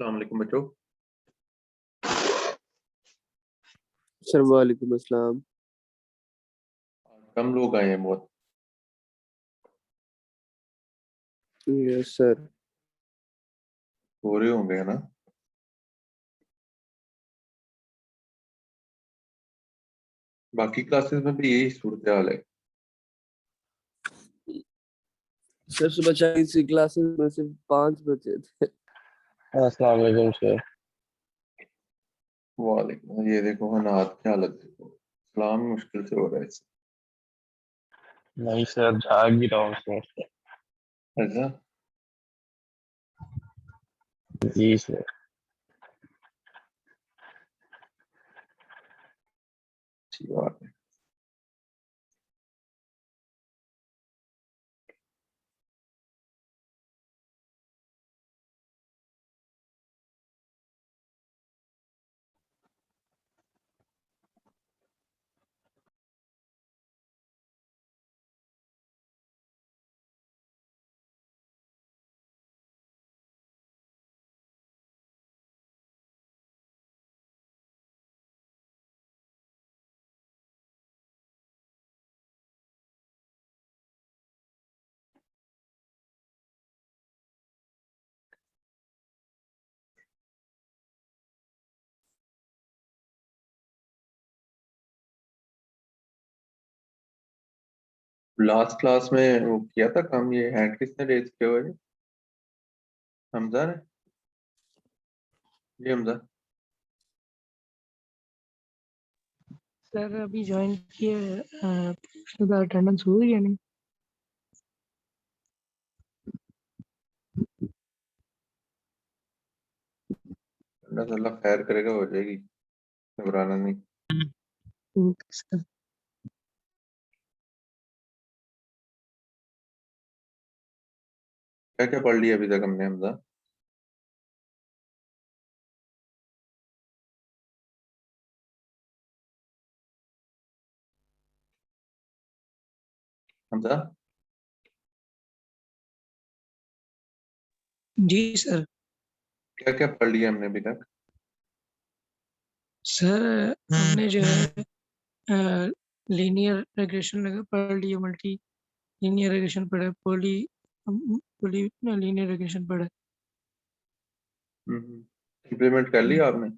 अस्सलाम वालेकुम बच्चों। सर वालेकुम अस्सलाम। कम लोग आए हैं बहुत। Yes sir. हो रहे होंगे है ना। बाकी क्लासेस में भी यही सूरत हाल है। सर सुबह 40 क्लासेस में सिर्फ 5 बचे थे। अस्सलाम वालेकुम सर। वालेकुम। ये देखो हालात की हालत देखो, सलाम मुश्किल से हो रहा है इससे। नहीं सर, जाग ही रहा हूँ सर। ऐसा जी सर। अच्छी बात है। लास्ट क्लास में वो किया था काम, ये हैंड किसने रेज किया हुआ है? हमजा ने। जी हमजा। सर अभी ज्वाइन किए, अटेंडेंस हुई या नहीं? अल्लाह खैर करेगा, हो जाएगी, घबराना नहीं। सर क्या क्या पढ़ लिया अभी तक हमने हमजा? हमजा जी सर। क्या क्या पढ़ लिया हमने अभी तक? सर हमने जो है लीनियर रिग्रेशन लगा पढ़ लिया, मल्टी लीनियर रिग्रेशन पढ़ा, पॉली पॉली लीनियर रिग्रेशन पढ़ा। इम्प्लीमेंट कर लिया आपने?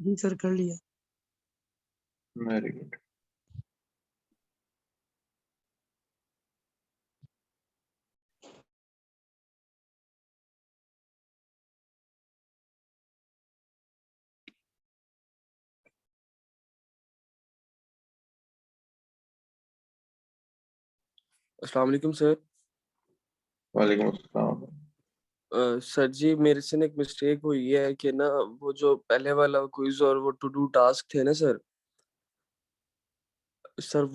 जी सर कर लिया। Very good. अस्सलाम वालेकुम सर। वालेकुम अस्सलाम। सर जी मेरे से ना एक मिस्टेक हुई है कि ना वो जो पहले वाला क्विज और वो टू डू टास्क थे ना सर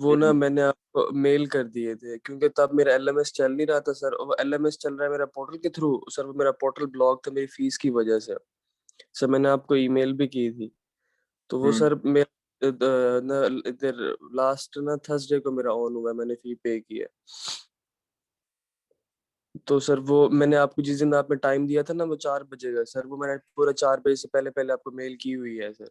वो ना मैंने आपको मेल कर दिए थे क्योंकि तब मेरा एलएमएस चल नहीं रहा था सर। वो एलएमएस चल रहा है मेरा पोर्टल के थ्रू सर, वो मेरा पोर्टल ब्लॉक था मेरी फीस की वजह से। सर मैंने आपको ईमेल भी की थी, तो वो सर मेरा ना इधर लास्ट ना थर्सडे को मेरा ऑन हुआ है, मैंने फी पे की है। तो सर वो मैंने आपको जिस दिन आपने टाइम दिया था ना वो 4 बजे का सर, वो मैंने पूरा 4 बजे से पहले पहले आपको मेल की हुई है सर।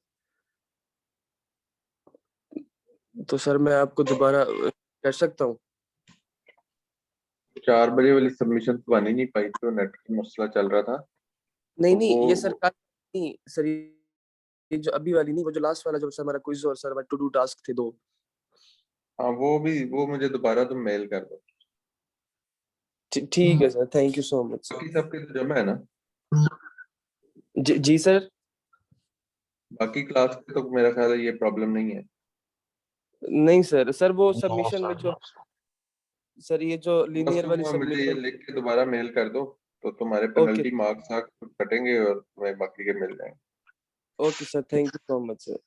तो सर मैं आपको दोबारा कर सकता हूँ? 4 बजे वाली सबमिशन तो बन ही नहीं पाई थी, नेट का मसला चल रहा था। नहीं तो नहीं वो ये सर कल नहीं सर, ये जो अभी वाली नहीं, वो जो लास्ट वाला जो सर हमारा क्विज और सर टू डू टास्क थे 2। हाँ वो मुझे दोबारा तुम मेल कर दो। ठीक है sir, thank you so much sir. बाकी सबके तो जमा है ना? जी सर। बाकी क्लास के तो मेरा ख्याल है ये प्रॉब्लम नहीं है। नहीं सर, सर वो नो सबमिशन में सर, जो सर ये जो बस लीनियर वाली तुम मुझे ये सबमिशन। लिख के दोबारा मेल कर दो, तो तुम्हारे ओके पेनल्टी मार्क्स कटेंगे और तुम्हें बाकी के मिल जाएंगे। Okay sir, thank you so much sir.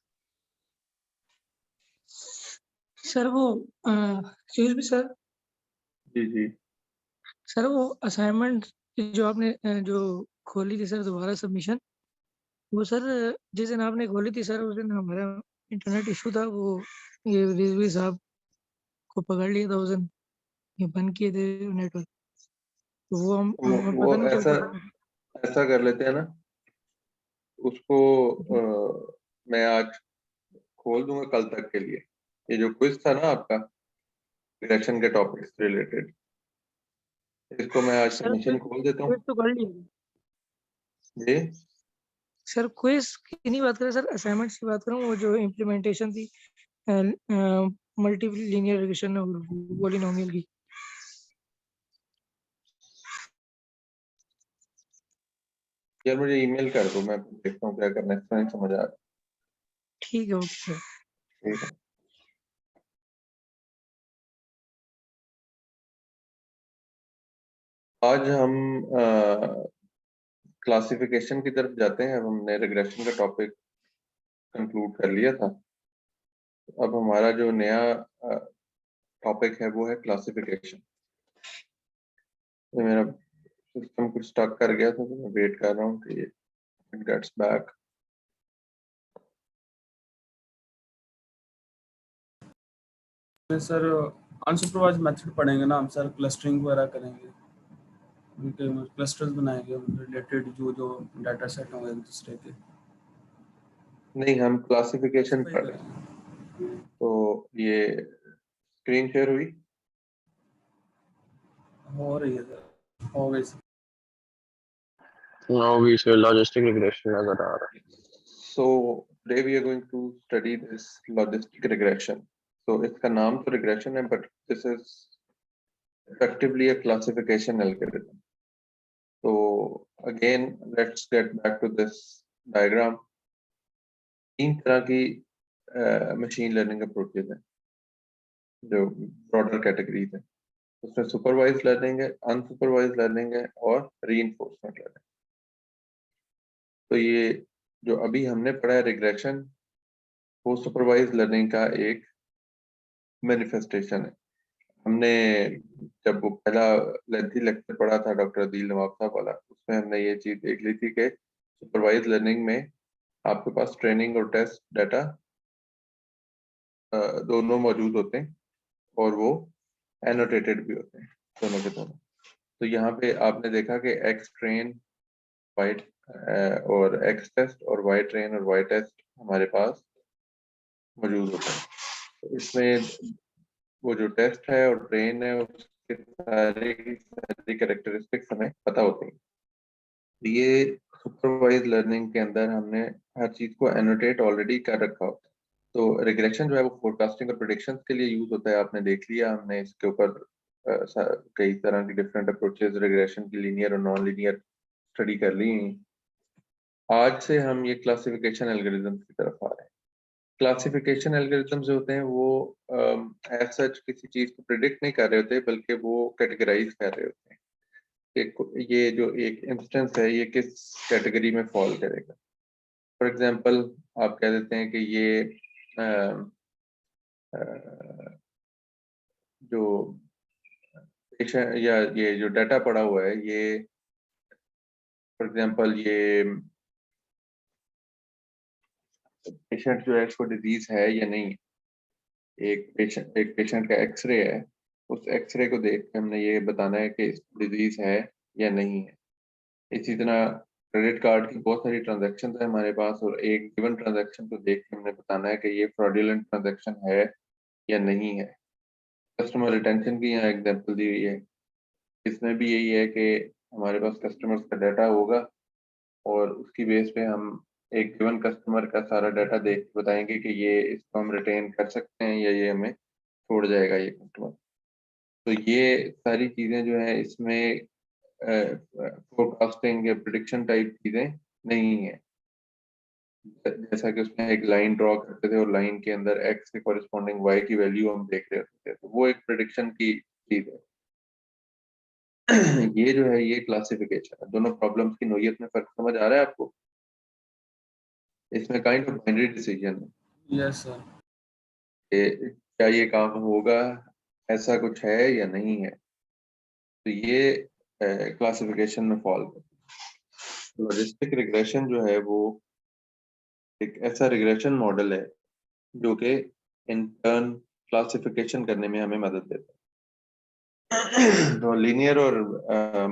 Sir वो एक्सक्यूज मी सर। जी जी। सर वो असाइनमेंट जो आपने जो खोली थी सर दोबारा सबमिशन, वो सर जिस दिन आपने खोली थी सर उस दिन हमारा इंटरनेट इशू था। वो ये रिजवी साहब को पकड़ लिया था उस दिन, ये बंद किए थे नेटवर्क। तो वो हम वो पता नहीं चल ऐसा पाया। ऐसा कर लेते हैं ना, उसको मैं आज खोल दूंगा कल तक के लिए। ये जो क्विज था ना आपका रिग्रेशन के टॉपिक से रिलेटेड, इसको मैं आज सर सबमिशन खोल देता हूँ। क्विज तो कर लिया जी सर। क्विज की नहीं बात करें सर, असाइनमेंट्स की बात करूँ, वो जो इम्प्लीमेंटेशन थी मल्टी लीनियर रिग्रेशन और पॉलिनोमियल की। यार मुझे ईमेल कर दो, मैं देखता हूँ क्या करना है, इसका नहीं समझ आ रहा। ठीक है, ओके सर। ठीक है। आज हम क्लासिफिकेशन की तरफ जाते हैं। अब हमने रिग्रेशन का टॉपिक कंक्लूड कर लिया था। अब हमारा जो नया टॉपिक है वो है क्लासिफिकेशन। मेरा सिस्टम कुछ स्टक कर गया था, तो मैं वेट कर रहा हूँ कि ये gets back. Sir unsupervised method पढ़ेंगे ना हम सर, क्लस्टरिंग वगैरह करेंगे, उनके क्लस्टर्स बनाएंगे रिलेटेड जो जो डाटा सेट होंगे एक दूसरे के। नहीं, हम क्लासिफिकेशन वही पढ़ रहे हैं। करेंगे। तो ये स्क्रीन शेयर हुई? हो रही है सर, हो गई सर। होगी सर, लॉजिस्टिक रिग्रेशन नजर आ रहा है। So today we are going to study this logistic regression. So इसका नाम तो regression है, but this is effectively a classification algorithm. So again, let's get back to this diagram. तीन तरह की मशीन लर्निंग अप्रोचेज हैं जो ब्रॉडर कैटेगरीज हैं। उसमें सुपरवाइज लर्निंग है, अनसुपरवाइज लर्निंग है और रीइंफोर्समेंट लर्निंग। तो ये जो अभी हमने पढ़ा है रिग्रेशन, वो सुपरवाइज लर्निंग का एक मैनिफेस्टेशन है। हमने जब वो पहला लेंथी लेक्चर पढ़ा था डॉक्टर अदील नवाब साहब वाला, उसमें हमने ये चीज देख ली थी कि सुपरवाइज लर्निंग में आपके पास ट्रेनिंग और टेस्ट डाटा दोनों मौजूद होते हैं और वो एनोटेटेड भी होते हैं, दोनों के दोनों। तो यहाँ पे आपने देखा कि एक्स ट्रेन वाई और एक्स टेस्ट और वाई ट्रेन और वाई टेस्ट हमारे पास मौजूद होते हैं। तो इसमें वो जो टेस्ट है और ट्रेन है उसके सारी कैरेक्टरिस्टिक्स हमें पता होती हैं। ये सुपरवाइज लर्निंग के अंदर हमने हर चीज को एनोटेट ऑलरेडी कर रखा होता है। तो रिग्रेशन जो है वो फोरकास्टिंग और प्रेडिक्शंस के लिए यूज होता है। आपने देख लिया, हमने इसके ऊपर कई तरह की डिफरेंट अप्रोचेस रिग्रेशन की लीनियर और नॉन लीनियर स्टडी कर ली। आज से हम ये क्लासिफिकेशन एल्गोरिथम्स की तरफ आ रहे हैं। क्लासिफिकेशन एल्गोरिथम्स जो होते हैं वो एज सच किसी चीज को प्रिडिक्ट नहीं कर रहे होते, बल्कि वो कैटेगराइज कर रहे होते हैं कि ये जो एक इंस्टेंस है ये किस कैटेगरी में फॉल करेगा। फॉर एग्जांपल आप कह देते हैं कि ये जो पेशेंट या ये जो डाटा पड़ा हुआ है, ये फॉर एग्जांपल ये पेशेंट जो है इसको डिजीज है या नहीं है। एक पेशेंट का एक्सरे है, उस एक्सरे को देख के हमने ये बताना है कि इसको डिजीज है या नहीं है। इसी तरह क्रेडिट कार्ड की बहुत सारी ट्रांजैक्शन है हमारे पास, और एक गिवन ट्रांजैक्शन को देख के हमने बताना है कि ये फ्रॉडुलेंट ट्रांजैक्शन है या नहीं है। कस्टमर रिटेंशन की यहाँ एग्जांपल दी हुई है। इसमें भी यही है कि हमारे पास कस्टमर्स का डाटा होगा और उसकी बेस पे हम एक गिवन कस्टमर का सारा डाटा देख के बताएंगे कि ये इसको हम रिटेन कर सकते हैं या ये हमें छोड़ जाएगा ये कस्टमर। तो ये सारी चीजें जो है इसमें फोरकास्टिंग या प्रिडिक्शन टाइप चीजें नहीं है। जैसा कि उसमें एक लाइन ड्रॉ करते थे और लाइन के अंदर एक्स के कॉरेस्पॉन्डिंग वाई की वैल्यू हम देख रहे होते थे, तो वो एक प्रिडिक्शन की चीज है। ये जो है ये क्लासिफिकेशन है। दोनों प्रॉब्लम्स की नोयत में फर्क समझ आ रहा है आपको? इसमें काइंड ऑफ बाइनरी डिसीजन है यस सर। कि क्या ये काम होगा, ऐसा कुछ है या नहीं है। तो ये क्लासिफिकेशन में फॉल करता है। लॉजिस्टिक रिग्रेशन जो है वो एक ऐसा रिग्रेशन मॉडल है जो कि इंटर्न क्लासिफिकेशन करने में हमें मदद देता है। तो लीनियर और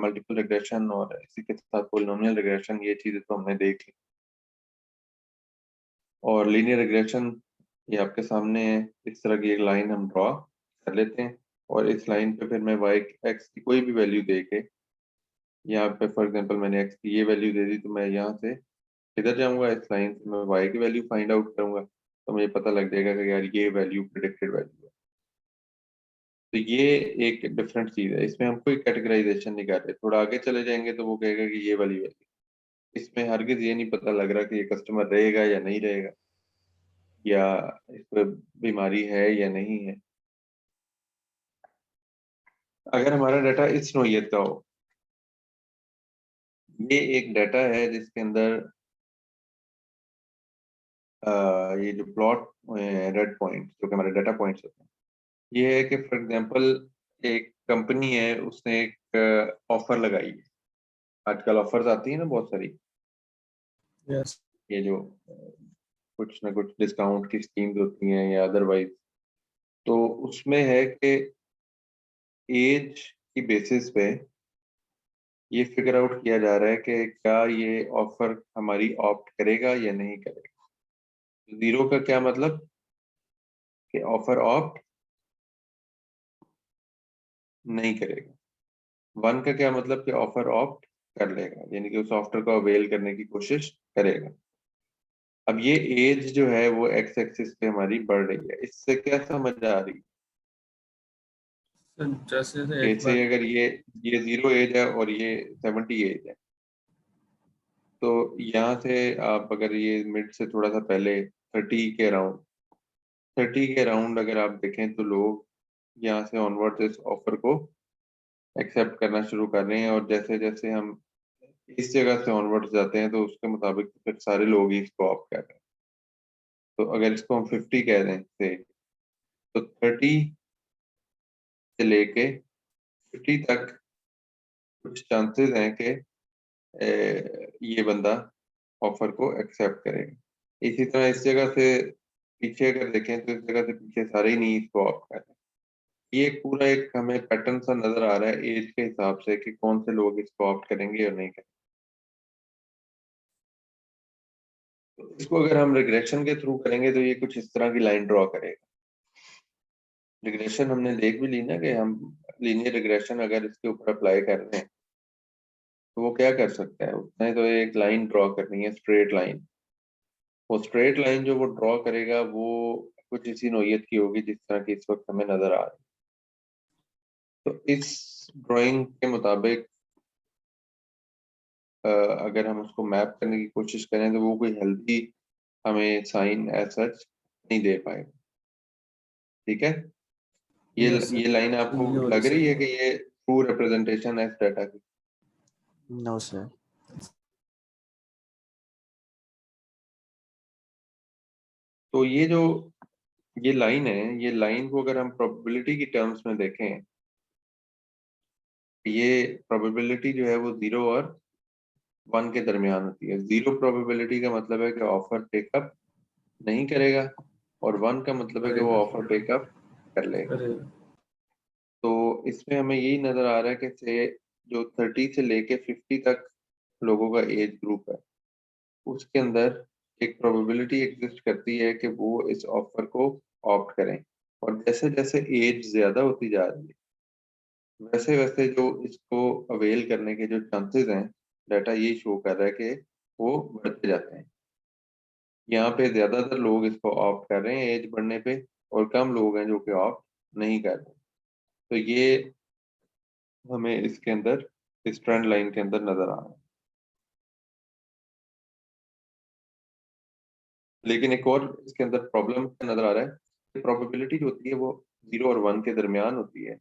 मल्टीपल रिग्रेशन और इसी के साथ पॉलिनोमियल रिग्रेशन, ये चीजें तो हमने देख ली। और लीनियर रिग्रेशन ये आपके सामने है। इस तरह की एक लाइन हम ड्रॉ कर लेते हैं और इस लाइन पे फिर मैं y x की कोई भी वैल्यू दे के, यहाँ पे फॉर एग्जांपल मैंने x की ये वैल्यू दे दी, तो मैं यहाँ से इधर जाऊंगा, इस लाइन से मैं y की वैल्यू फाइंड आउट करूंगा, तो मुझे पता लग जाएगा कि यार ये वैल्यू प्रिडिक्टेड वैल्यू है। तो ये एक डिफरेंट चीज है, इसमें हम कोई कैटेगराइजेशन नहीं कर रहे। थोड़ा आगे चले जाएंगे तो वो कहेगा कि ये वाली वैल्यू, इसमें हरगिज ये नहीं पता लग रहा कि ये कस्टमर रहेगा या नहीं रहेगा, या इस पर बीमारी है या नहीं है। अगर हमारा डाटा इस नोयत का हो, ये एक डाटा है जिसके अंदर ये जो प्लॉट रेड पॉइंट जो कि हमारे डाटा पॉइंट्स होते हैं, ये है कि फॉर एग्जांपल एक कंपनी है, उसने एक ऑफर लगाई है। आजकल ऑफर्स आती है ना बहुत सारी, यस ये जो कुछ ना कुछ डिस्काउंट की स्कीम्स होती हैं या अदरवाइज, तो उसमें है कि एज की बेसिस पे ये फिगर आउट किया जा रहा है कि क्या ये ऑफर हमारी ऑप्ट करेगा या नहीं करेगा। जीरो का क्या मतलब कि ऑफर ऑप्ट नहीं करेगा। वन का क्या मतलब कि ऑफर ऑप्ट कर लेगा, यानी कि उस ऑफर को अवेल करने की कोशिश करेगा। अब ये एज जो है वो एक्स एक्सिस पे हमारी बढ़ रही है। इससे क्या समझ आ रही सर, जैसे से है? एक इससे बार अगर ये 0 एज है और ये 70 एज है, तो यहाँ से आप अगर ये मिड से थोड़ा सा पहले 30 के अराउंड अगर आप देखें, तो लोग यहाँ से ऑनवर्ड इस ऑफर को एक्सेप्ट करना शुरू कर रहे हैं। और जैसे जैसे हम इस जगह से ऑनवर्ड जाते हैं, तो उसके मुताबिक फिर सारे लोग ही इसको ऑप्ट कर रहे हैं। तो अगर इसको हम 50 कह दें से, तो 30 से लेके 50 तक कुछ चांसेस हैं कि ये बंदा ऑफर को एक्सेप्ट करेगा। इसी तरह इस जगह से पीछे अगर देखें, तो इस जगह से पीछे सारे ही नहीं इसको ऑप्ट कर रहे हैं। ये पूरा एक हमें पैटर्न सा नजर आ रहा है एज के हिसाब से कि कौन से लोग इसको ऑप्ट करेंगे और नहीं करेंगे। तो इसको अगर हम रिग्रेशन के थ्रू करेंगे, तो ये कुछ इस तरह की लाइन ड्रॉ करेगा। रिग्रेशन हमने देख भी ली ना कि हम लीनियर रिग्रेशन अगर इसके ऊपर अप्लाई कर रहे हैं, तो वो क्या कर सकता है, उसने तो एक लाइन ड्रॉ करनी है, स्ट्रेट लाइन। वो स्ट्रेट लाइन जो वो ड्रॉ करेगा वो कुछ इसी नोयत की होगी जिस तरह की इस वक्त हमें नजर आ रही है। तो इस ड्राइंग के मुताबिक अगर हम उसको मैप करने की कोशिश करें, तो वो कोई हेल्दी हमें साइन एज सच नहीं दे पाएगा। ठीक है, यस सर, ये लाइन आपको ये वाली लग रही सही है है। कि ये ट्रू रिप्रेजेंटेशन है इस डाटा की? No sir. तो ये लाइन है, ये लाइन को अगर हम प्रोबेबिलिटी की टर्म्स में देखें, ये प्रोबेबिलिटी जो है वो 0 और 1 के दरमियान होती है। 0 प्रोबेबिलिटी का मतलब है कि ऑफर टेकअप नहीं करेगा, और 1 का मतलब है कि वो करेगा ऑफर टेकअप कर लेगा। करेगा। तो इसमें हमें यही नजर आ रहा है कि से जो 30 से लेके 50 तक लोगों का एज ग्रुप है, उसके अंदर एक प्रोबेबिलिटी एग्जिस्ट करती है कि वो इस ऑफर को ऑप्ट करें। और जैसे जैसे एज ज्यादा होती जा रही है, वैसे वैसे जो इसको अवेल करने के जो चांसेस हैं, डाटा ये शो कर रहा है कि वो बढ़ते जाते हैं। यहाँ पे ज्यादातर लोग इसको ऑप्ट कर रहे हैं एज बढ़ने पे, और कम लोग हैं जो कि ऑप्ट नहीं कर रहे। तो ये हमें इसके अंदर इस ट्रेंड लाइन के अंदर नजर आ रहा है। लेकिन एक और इसके अंदर प्रॉब्लम नजर आ रहा है, प्रोबेबिलिटी जो होती है वो 0 और 1 के दरमियान होती है।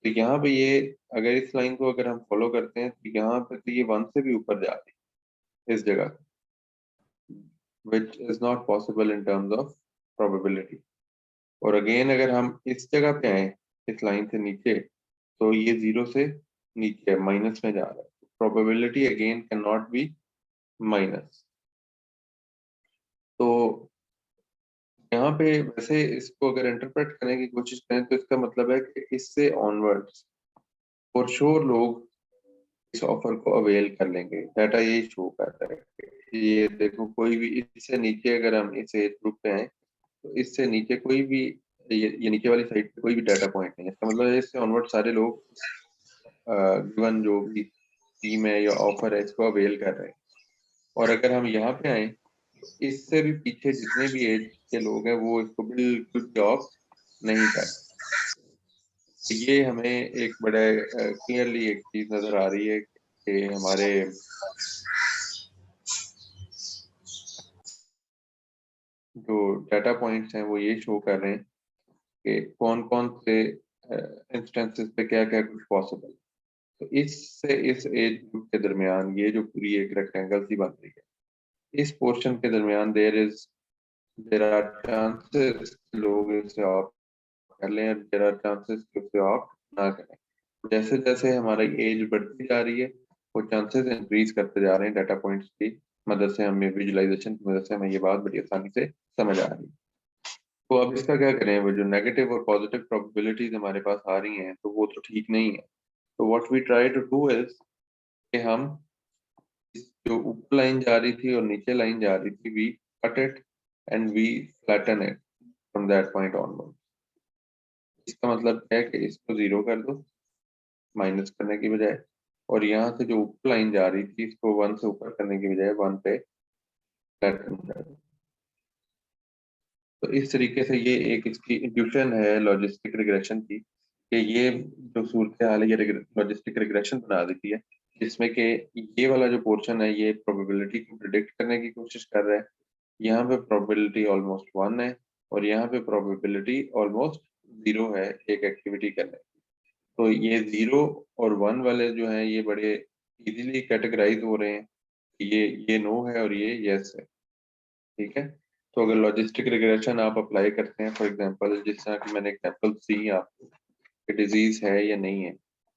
तो यहाँ पे ये अगर इस लाइन को अगर हम फॉलो करते हैं, तो यहाँ पे तो ये 1 से भी ऊपर जाती है इस जगह, which is not possible in terms of probability. और अगेन अगर हम इस जगह पे आए, इस लाइन से नीचे, तो ये 0 से नीचे माइनस में जा रहा है। Probability again can not be minus. तो यहाँ पे वैसे इसको अगर इंटरप्रेट करने की कोशिश करें, तो इसका मतलब है कि इससे ऑनवर्ड्स फॉर श्योर लोग इस ऑफर को अवेल कर लेंगे। डाटा ये शो कर रहा है, ये देखो कोई भी इससे नीचे अगर हम इस एज ग्रुप पे हैं तो इससे नीचे कोई भी ये नीचे वाली साइड पे कोई भी डाटा पॉइंट नहीं है। इसका मतलब इससे ऑनवर्ड सारे लोग गिवन जो भी स्कीम है या ऑफर है इसको अवेल कर रहे हैं। और अगर हम यहाँ पे आए तो इससे भी पीछे जितने भी एज के लोग हैं वो इसको बिल्कुल जॉब नहीं कर रहे। ये हमें एक बड़ा क्लियरली एक चीज नजर आ रही है कि हमारे जो डाटा पॉइंट्स हैं वो ये शो कर रहे हैं कि कौन कौन से इंस्टेंसेस पे क्या क्या कुछ पॉसिबल। तो इससे इस एज ग्रुप के दरमियान ये जो पूरी एक रेक्टेंगल सी बन रही है, इस पोर्शन के दरमियान देर आर चांसेस लोग इसे ऑप्ट कर लें, देर आर चांसेस कि उसे ऑप्ट ना करें। जैसे जैसे हमारी एज बढ़ती जा रही है वो चांसेस इंक्रीज करते जा रहे हैं। डाटा पॉइंट्स की मदद से हमें विजुअलाइजेशन की मदद से हमें ये बात बड़ी आसानी से समझ आ रही है। तो अब इसका क्या करें, वो जो नेगेटिव और पॉजिटिव प्रोबेबिलिटीज हमारे पास आ रही हैं तो वो तो ठीक नहीं है। तो what we try to do is कि हम जो ऊपर लाइन जा रही थी और नीचे लाइन जा रही थी, we cut it and we flatten it from that point onward. इसका मतलब क्या है कि इसको 0 कर दो माइनस करने की बजाय, और यहाँ से जो ऊपर लाइन जा रही थी इसको 1 से ऊपर करने की बजाय 1 पे फ्लैटन कर दो। तो इस तरीके से ये एक इसकी इंट्यूशन है लॉजिस्टिक रिग्रेशन की कि ये जो सूरत हाल है ये लॉजिस्टिक रिग्रेशन बना देती है, जिसमें कि ये वाला जो पोर्शन है ये प्रोबेबिलिटी को प्रिडिक्ट करने की कोशिश कर रहा है। यहाँ पे प्रोबेबिलिटी ऑलमोस्ट 1 है और यहाँ पे प्रोबेबिलिटी ऑलमोस्ट 0 है एक एक्टिविटी करने की। तो ये 0 और 1 वाले जो हैं ये बड़े इजीली कैटेगराइज हो रहे हैं, ये नो है और ये यस है। ठीक है, तो अगर लॉजिस्टिक रिग्रेशन आप अप्लाई करते हैं, फॉर एग्जांपल जिस तरह की मैंने एग्जांपल दी आपको कि डिजीज है या नहीं है,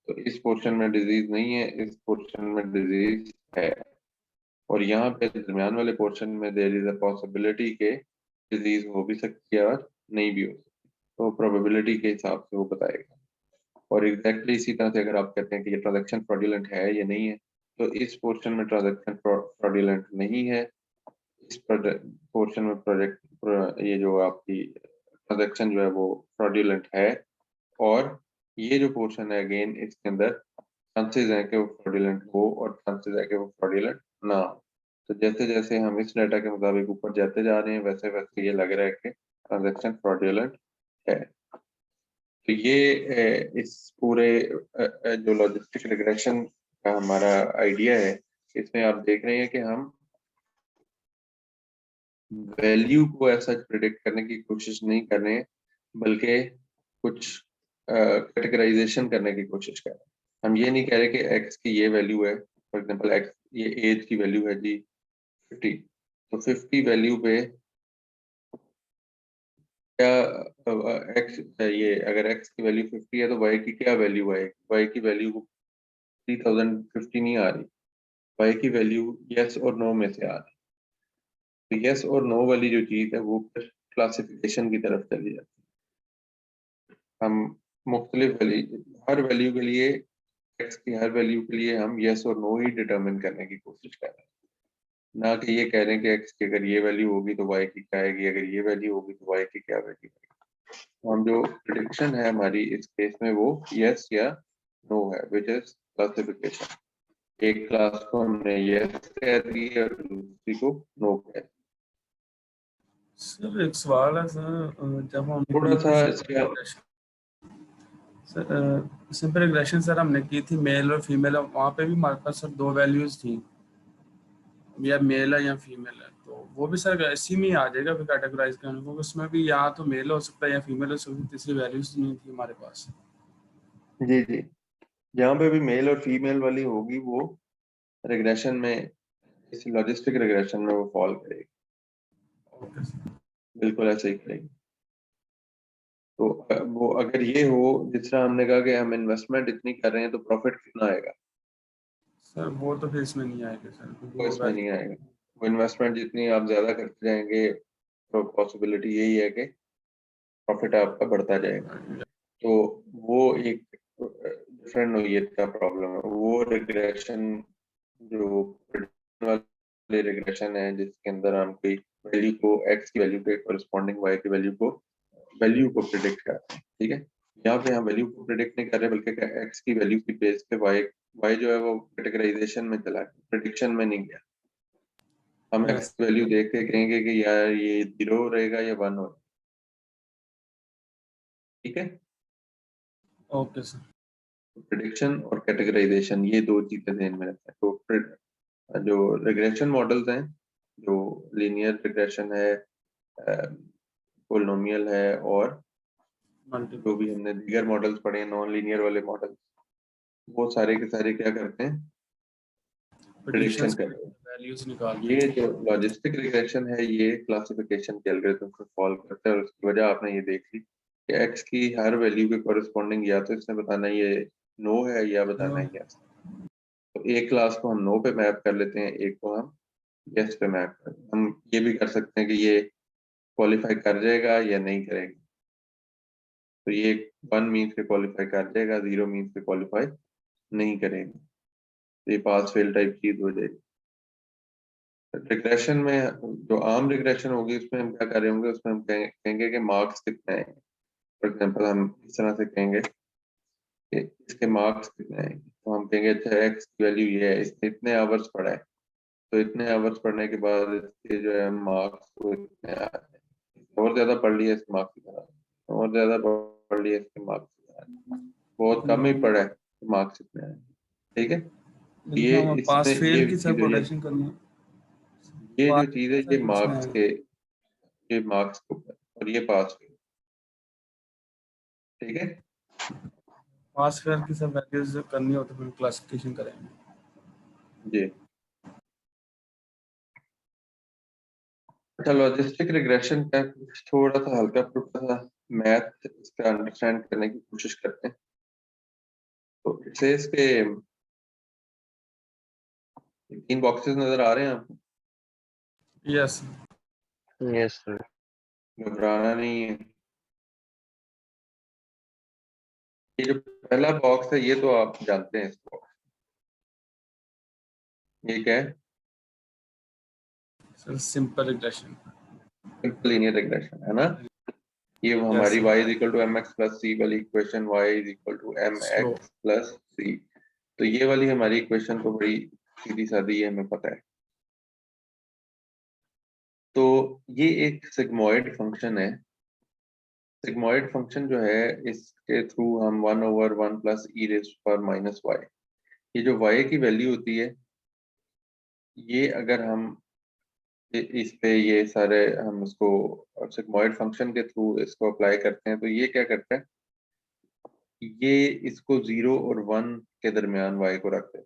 तो इस पोर्शन में डिजीज नहीं है, इस पोर्शन में डिजीज है, और यहाँ पे दरमियान वाले पोर्शन में देयर इज अ पॉसिबिलिटी के डिजीज हो भी सकती है और नहीं भी हो सकती, तो प्रोबेबिलिटी के हिसाब से वो बताएगा। और एग्जैक्टली इसी तरह से अगर आप कहते हैं कि ये ट्रांजैक्शन फ्रॉडुलेंट है या नहीं है, तो इस पोर्शन में ट्रांजैक्शन फ्रॉडुलेंट नहीं है, इस पोर्शन में प्रोजेक्ट ये जो आपकी ट्रांजैक्शन जो है वो फ्रॉडुलेंट है, और ये जो पोर्शन है अगेन इसके अंदर चांसेस हैं कि वो फ्रॉडुलेंट हो और चांसेस है कि वो फ्रॉडुलेंट ना हो। तो जैसे जैसे हम इस डाटा के मुताबिक ऊपर जाते जा रहे हैं वैसे वैसे ये लग रहा है कि ट्रांजैक्शन फ्रॉडुलेंट है। तो ये इस पूरे जो लॉजिस्टिक रिग्रेशन का हमारा आइडिया है, इसमें आप देख रहे हैं कि हम वैल्यू को ऐसा प्रिडिक्ट करने की कोशिश नहीं कर रहे हैं, बल्कि कुछ कैटेगराइजेशन करने की कोशिश कर रहे हैं। हम ये नहीं कह रहे कि एक्स की ये वैल्यू है, फॉर एग्जांपल एक्स ये एज की वैल्यू है जी 50, तो 50 वैल्यू पे क्या एक्स ये अगर एक्स की वैल्यू 50 है तो वाई की क्या वैल्यू है, वाई की वैल्यू 3050 नहीं आ रही, वाई की वैल्यू यस और नो में से आ रही। तो यस और नो वाली जो चीज है वो फिर क्लासिफिकेशन की तरफ चली जाती है। हम मुख्तलिफ वैल्यू हर वैल्यू के लिए एक्स की हर वैल्यू के लिए हम यस और नो ही डिटरमिन करने की कोशिश कर रहे हैं, ना कि ये कह रहे हैं कि एक्स की अगर ये वैल्यू होगी तो वाई की क्या आएगी, अगर ये वैल्यू होगी तो वाई की क्या वैल्यू आएगी। तो हम जो प्रिडिक्शन है हमारी इस केस में वो यस या नो है, विच इज क्लासिफिकेशन। एक क्लास को हमने यस कह दी और दूसरी को नो कह दी। सर एक सवाल है सर, जब हम थोड़ा सा इसका सिंपल रिग्रेशन सर हमने की थी मेल और फीमेल, वहाँ पे भी हमारे पास सर 2 वैल्यूज थी, या मेल है या फीमेल है, तो वो भी सर इसी में ही आ जाएगा फिर कैटेगराइज करने को, उसमें भी या तो मेल हो सकता है या फीमेल हो सकती है, तीसरी वैल्यूज नहीं थी हमारे पास। जी जी, जहाँ पे भी मेल और फीमेल वाली होगी वो रिग्रेशन में, इस लॉजिस्टिक रिग्रेशन में वो फॉल करेगी, ओके सर। बिल्कुल ऐसे ही करेगी। तो वो अगर ये हो जिस तरह हमने कहा कि हम इन्वेस्टमेंट इतनी कर रहे हैं तो प्रॉफिट कितना आएगा, सर वो तो फिर इसमें नहीं आएगा सर, क्योंकि वो वो इसमें नहीं आएगा। वो इन्वेस्टमेंट जितनी आप ज्यादा करते जाएंगे तो पॉसिबिलिटी यही है कि प्रॉफिट आपका बढ़ता जाएगा। तो वो एक डिफरेंट नोइयत का प्रॉब्लम है। वो रिग्रेशन जो वाले रिग्रेशन है जिसके अंदर हम कोई वैल्यू को x की वैल्यू के कोरिस्पोंडिंग y की वैल्यू को प्रिडिक्ट करते हैं, ठीक है। यहाँ पे हम वैल्यू को प्रिडिक्ट नहीं कर रहे बल्कि x की वैल्यू की बेस पे y जो है वो कैटेगराइजेशन में चला गया, प्रिडिक्शन में नहीं गया। हम Yes. x की वैल्यू देख के कहेंगे कि यार ये 0 रहेगा या 1 होगा, ठीक है। Okay sir. प्रिडिक्शन और कैटेगराइजेशन ये दो चीजें ध्यान में रखते हैं। तो जो रिग्रेशन मॉडल्स हैं, जो लीनियर रिग्रेशन है, पोलिनोमियल है, और मल्टीपल जो भी हमने दीगर मॉडल्स पढ़े हैं नॉन लीनियर वाले मॉडल्स, वो सारे के सारे क्या करते हैं, प्रिडिक्शन करते हैं। वैल्यूज निकाल ये जो लॉजिस्टिक रिग्रेशन है ये क्लासिफिकेशन के एल्गोरिथम को फॉलो करता है, और उसकी वजह आपने ये देख ली कि एक्स की हर वैल्यू के कॉरेस्पॉन्डिंग या तो इसने बताना ये नो है या बताना है यस। तो एक क्लास को हम नो पे मैप कर लेते हैं, एक को हम यस पे मैप कर, हम ये भी कर सकते हैं कि ये क्वालिफाई कर जाएगा या नहीं करेगा। तो ये 1 मीन्स के क्वालिफाई कर जाएगा, 0 मीन्स के क्वालिफाई नहीं करेगा। तो ये पास फेल टाइप चीज हो जाएगी। रिग्रेशन में जो आम रिग्रेशन होगी उसमें हम क्या कर रहे होंगे, उसमें हम कहेंगे कि मार्क्स कितने आएंगे। फॉर एग्जांपल हम इस तरह से कहेंगे कि इसके मार्क्स कितने आएंगे, तो हम कहेंगे अच्छा एक्स की वैल्यू ये है, इसने इतने आवर्स पढ़ा है, तो इतने आवर्स पढ़ने के बाद इसके जो है मार्क्स वो इतने आ जाए। और ज्यादा पढ़ लिया इसके मार्क्स इतना, और ज्यादा पढ़ लिया इसके मार्क्स, बहुत कम ही पढ़ा है तो मार्क्स इतने आए, ठीक है। ये पास इसमें फेल की चीज सब है, प्रोटेक्शन करनी है। ये जो पास चीज है ये मार्क्स के, ये मार्क्स के ऊपर, और ये पास फेल, ठीक है। पास फेल की सब वैल्यूज करनी हो तो फिर क्लासिफिकेशन करेंगे। जी अच्छा, लॉजिस्टिक रिग्रेशन का थोड़ा सा हल्का फुल्का सा मैथ इसका अंडरस्टैंड करने की कोशिश करते हैं। तो इट सेज के 3 बॉक्सेस नजर आ रहे हैं आपको, यस यस सर। घबराना नहीं है। ये जो पहला बॉक्स है ये तो आप जानते हैं इसको, ये क्या है, sir simple regression, simple linear regression है ना। ये वो Yes, हमारी sir. y is equal to mx plus c वाली equation, y is equal to Slow. mx plus c। तो ये वाली हमारी इक्वेशन तो बड़ी सीधी सादी है, हमें पता है। तो ये एक सिग्मॉइड फंक्शन है। सिग्मॉइड फंक्शन जो है इसके थ्रू हम 1/1 plus e raised to power minus y, ये जो y की वैल्यू होती है, ये अगर हम इस पे ये सारे हम इसको सिग्मॉइड फंक्शन के थ्रू इसको अप्लाई करते हैं, तो ये क्या करता है, ये इसको 0 और 1 के दरमियान y को रखते हैं।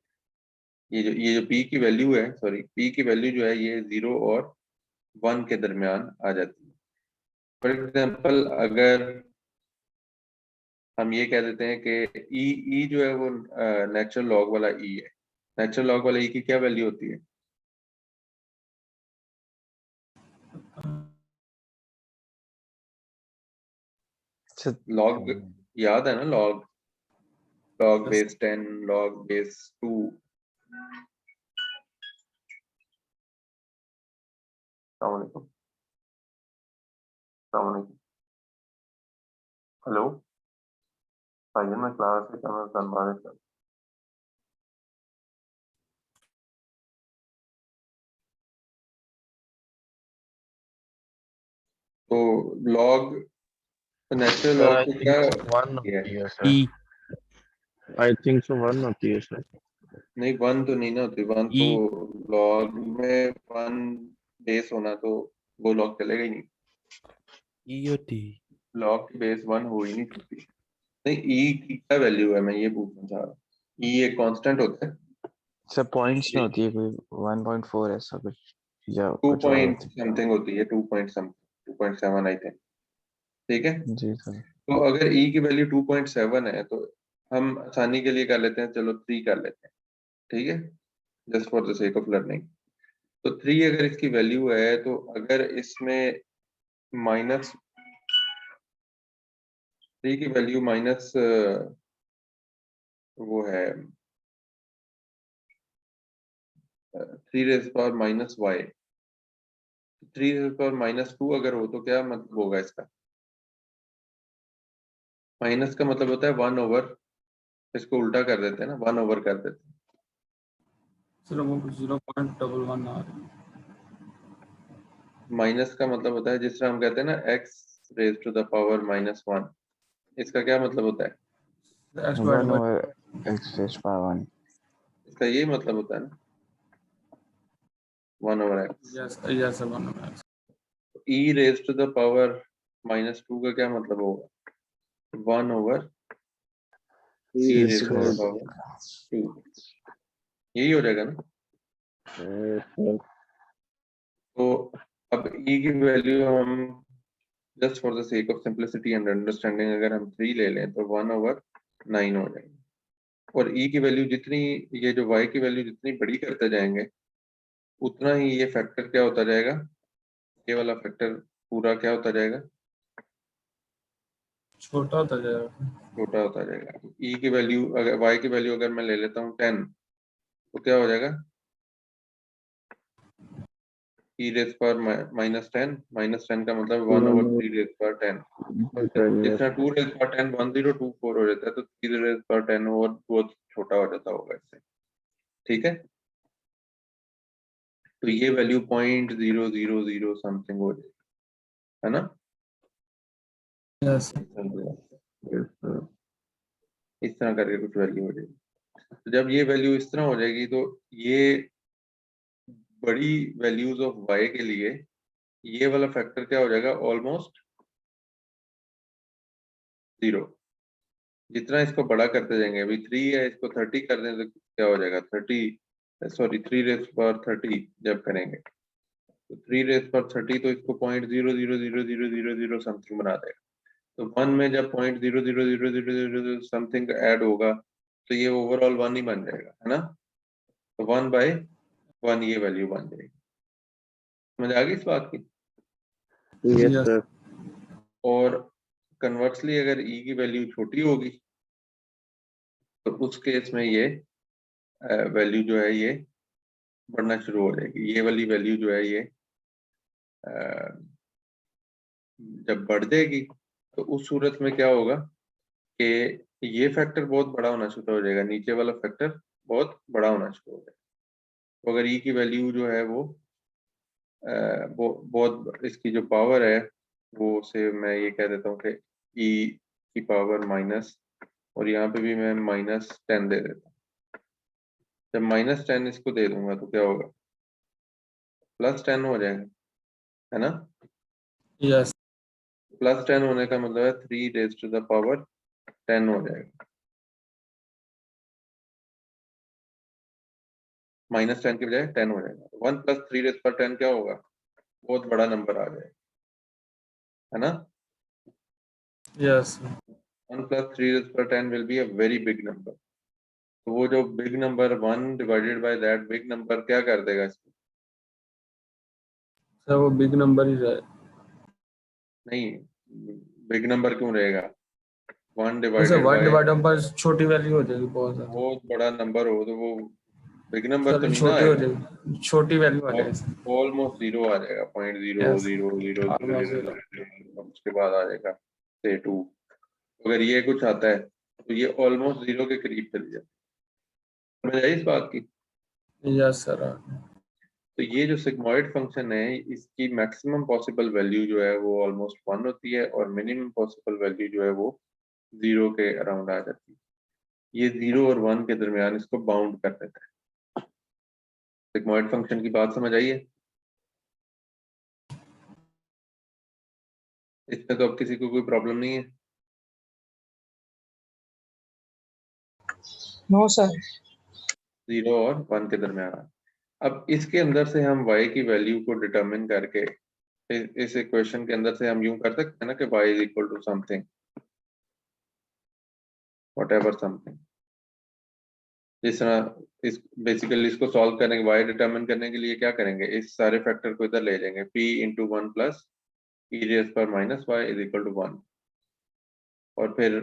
ये जो p की वैल्यू है, सॉरी p की वैल्यू जो है ये 0 और 1 के दरमियान आ जाती है। फॉर एग्जांपल अगर हम ये कह देते हैं कि ई जो है वो नेचुरल लॉग वाला ई है, नेचुरल लॉग वाला ई की क्या वैल्यू होती है, लॉग याद है ना, log Yes. Base 10, log base 2। अस्सलामुअलैकुम, अस्सलामुअलैकुम, हेलो भाई, मैं क्लास से धनबाद से। तो log natural sir log I को थिंक क्या वन है, होती है sir. I think so one होती है सर। नहीं 1 तो नहीं ना होती, 1 तो लॉग में 1 बेस होना तो वो लॉग चलेगा ही नहीं, ई होती लॉग की बेस 1 हो ही नहीं सकती। नहीं ई की क्या वैल्यू है, मैं ये पूछना चाह रहा हूँ। ई एक कांस्टेंट होता है, सर पॉइंट्स में होती है कोई 1.4 ऐसा कुछ या 2 कुछ और पॉइंट होती समथिंग होती है, 2 पॉइंट समथिंग, 2.7 आई थिंक, ठीक है। है जी सर। तो अगर ई की वैल्यू 2.7 है तो हम आसानी के लिए कर लेते हैं, चलो 3 कर लेते हैं, ठीक है, just for the sake of learning. तो 3 अगर इसकी वैल्यू है, तो अगर इसमें माइनस 3 की वैल्यू माइनस वो है 3 raise power minus y. 3 raise power minus 2 अगर हो तो क्या मतलब होगा इसका? माइनस का मतलब होता है 1 ओवर, इसको उल्टा कर देते हैं ना, 1 ओवर कर देते हैं। सर वो 0.11 आ रही है। माइनस का मतलब होता है जिस तरह हम कहते हैं ना x raise to the power minus 1, इसका क्या मतलब होता है? X divided 1 by over x raised by 1. इसका यही मतलब होता है ना, 1 over x। yes 1 over x। e raise to the power minus 2 का क्या मतलब होगा? 1 over e raise to the power 2, यही हो जाएगा ना। तो अब e की वैल्यू हम just for the sake of simplicity and understanding अगर हम 3 ले लें तो 1 ओवर 9 हो जाएगा। और e की वैल्यू जितनी, ये जो y की वैल्यू जितनी बड़ी करते जाएंगे उतना ही ये फैक्टर क्या होता जाएगा, ये वाला फैक्टर पूरा क्या होता जाएगा? छोटा होता जाएगा। छोटा होता जाएगा। e की वैल्यू अगर y की वैल्यू अगर मैं ले लेता हूँ 10 तो क्या हो जाएगा? e raise power minus 10, minus 10 का मतलब 1 ओवर 3 रेज पावर 10। जिस तरह 2 रेज पावर 10 1024 हो जाता है तो 3 रेज पावर 10 और बहुत छोटा हो जाता होगा इससे। ठीक है, तो ये वैल्यू 0.000 समथिंग हो जाएगी, है ना। yes इस तरह करके कुछ वैल्यू हो जाएगी। तो जब ये वैल्यू इस तरह हो जाएगी तो ये बड़ी वैल्यूज ऑफ y के लिए ये वाला फैक्टर क्या हो जाएगा? ऑलमोस्ट 0। जितना इसको बड़ा करते जाएंगे, अभी 3 है, इसको 30 कर दें तो क्या हो जाएगा? 3 रेज पावर 30 जब करेंगे तो 3 रेज पावर 30 तो इसको 0.00000 समथिंग बना देगा। तो 1 में जब 0.00000 समथिंग ऐड होगा तो ये ओवरऑल 1 ही बन जाएगा, है ना। तो 1/1 ये वैल्यू बन जाएगी। समझ आ गई इस बात की? yes और कन्वर्सली अगर e की वैल्यू छोटी होगी तो उस केस में ये वैल्यू जो है ये बढ़ना शुरू हो जाएगी। ये वाली वैल्यू जो है ये जब बढ़ जाएगी तो उस सूरत में क्या होगा कि ये फैक्टर बहुत बड़ा होना शुरू हो जाएगा, नीचे वाला फैक्टर बहुत बड़ा होना शुरू हो जाएगा। तो अगर e की वैल्यू जो है वो बहुत, इसकी जो पावर है वो से मैं ये कह देता हूँ कि e की पावर माइनस, और यहाँ पे भी मैं -10 दे देता हूँ। जब -10 इसको दे दूंगा तो क्या होगा? +10 हो जाएगा, है ना। yes +10 होने का मतलब है 3 रेज टू द पावर 10 हो जाएगा। -10 की बजाय 10 हो जाएगा। 1 + 3 रेज पर 10 क्या होगा? बहुत बड़ा नंबर आ जाएगा, है ना। yes 1 + 3 रेज पर 10 will be a very big number. तो वो जो big number 1 divided by that big number क्या कर देगा इसको? सर वो बिग नंबर ही रहे। नहीं, बिग नंबर क्यों रहेगा? 1 वैसे डिवाइडेड 1 बाय डिवाइडेड पर छोटी वैल्यू हो जाएगी बहुत ज्यादा। बहुत बड़ा नंबर हो तो वो बिग नंबर सर तो नहीं ना छोटी हो आएगा, जाएगी, छोटी वैल्यू आ जाएगी सर। ऑलमोस्ट 0 आ जाएगा, Yes. 0.00000, उसके बाद आ जाएगा से 2। अगर ये कुछ आता है तो ये ऑलमोस्ट 0 के करीब चली जाए। समझ आई इस बात की? yes सर तो ये जो सिग्मॉइड फंक्शन है इसकी मैक्सिमम पॉसिबल वैल्यू जो है वो ऑलमोस्ट 1 होती है और मिनिमम पॉसिबल वैल्यू जो है वो 0 के अराउंड आ जाती है। ये 0 और 1 के दरमियान इसको बाउंड कर देता है। सिग्मॉइड फंक्शन की बात समझ आई है? इसमें तो अब किसी को कोई प्रॉब्लम नहीं है? No sir. 0 और 1 के दरमियान। अब इसके अंदर से हम y की वैल्यू को डिटरमिन करके इस इक्वेशन के अंदर से हम यूं कर सकते हैं ना कि y is equal to something, whatever something. जिस तरह इस बेसिकली इसको सॉल्व करने के y डिटरमिन करने के लिए क्या करेंगे, इस सारे फैक्टर को इधर ले जाएंगे, p × 1 + e रेज़ पर -y इज इक्वल टू 1, और फिर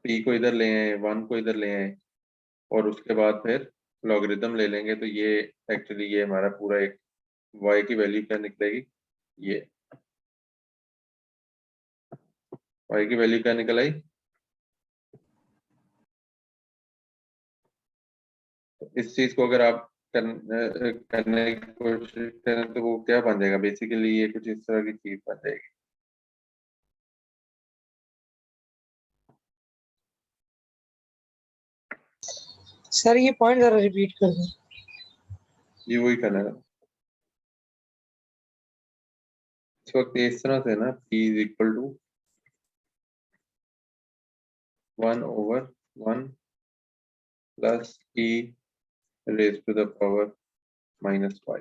p को इधर ले आए, 1 को इधर ले आए, और उसके बाद फिर लॉगरिदम ले लेंगे, तो ये एक्चुअली ये हमारा पूरा एक y की वैल्यू क्या निकलेगी, ये y की वैल्यू क्या निकल आई। तो इस चीज को अगर आप करने की कोशिश करें तो वो क्या बन जाएगा, बेसिकली ये कुछ इस तरह की चीज बन जाएगी। सर ये पॉइंट जरा रिपीट कर दें। ये वही करना है इस वक्त इस तरह से ना, p is equal to 1/1 plus e raise to the power -y।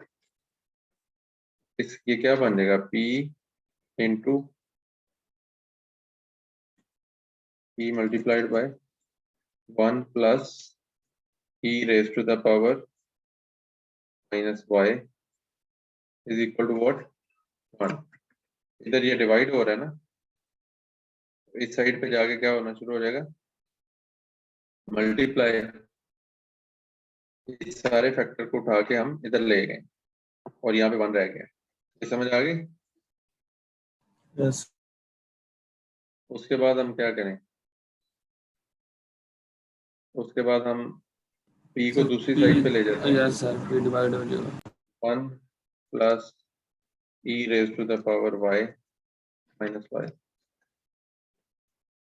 ये क्या बन जाएगा, p into e multiplied by 1 plus e raise to the power -y is equal to what, 1। इधर ये डिवाइड हो रहा है ना, इस साइड पे जाके क्या होना शुरू हो जाएगा, मल्टीप्लाई। इस सारे फैक्टर को उठा के हम इधर ले गए और यहाँ पे 1 रह गया। ये समझ आ गई। यस उसके बाद हम क्या करें, उसके बाद हम p को दूसरी साइड पे ले जाते हैं। यस सर, p डिवाइड हो जाएगा 1 plus e raise to the power y minus y